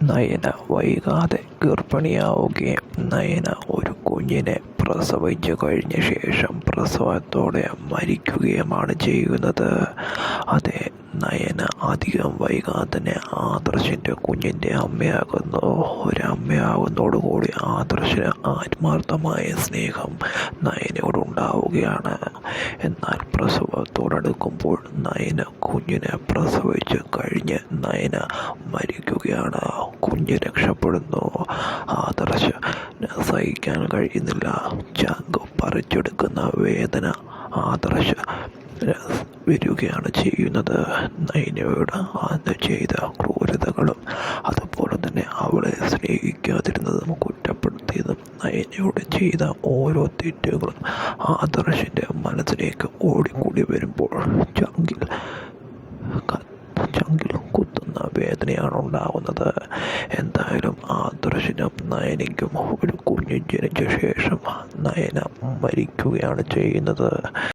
നയന വൈകാതെ ഗർഭിണിയാവുകയും നയന ഒരു കുഞ്ഞിനെ പ്രസവിച്ചു കഴിഞ്ഞ ശേഷം പ്രസവത്തോടെ മരിക്കുകയുമാണ് ചെയ്യുന്നത്. അതെ, നയന അധികം വൈകാതെ തന്നെ ആദർശിൻ്റെ കുഞ്ഞിൻ്റെ അമ്മയാകുന്നു. ഒരമ്മയാകുന്നതോടുകൂടി ആദർശിന് ആത്മാർത്ഥമായ സ്നേഹം നയനയോടുണ്ടാവുകയാണ്. എന്നാൽ പ്രസവത്തോടടുക്കുമ്പോൾ നയന കുഞ്ഞിനെ പ്രസവിച്ച് കഴിഞ്ഞ് നയന മരിക്കുകയാണ്. കുഞ്ഞ് രക്ഷപ്പെടുന്നു. ആദർശന് സഹിക്കാൻ കഴിയുന്നില്ല. ചങ്ക് പറിച്ചെടുക്കുന്ന വേദന ആദർശ വരികയാണ് ചെയ്യുന്നത്. നയനയോട് അന്ന് ചെയ്ത ക്രൂരതകളും അതുപോലെ തന്നെ അവളെ സ്നേഹിക്കാതിരുന്നതും കുറ്റപ്പെടുത്തിയതും നയനയോട് ചെയ്ത ഓരോ തെറ്റുകളും ആദർശിൻ്റെ മനസ്സിലേക്ക് ഓടിക്കൂടി വരുമ്പോൾ ചങ്കിൽ കുത്തുന്ന വേദനയാണ് ഉണ്ടാകുന്നത്. എന്തായാലും ആദർശിനും നയനയ്ക്കും ഒരു കുഞ്ഞ് ജനിച്ച ശേഷം നയന മരിക്കുകയാണ് ചെയ്യുന്നത്.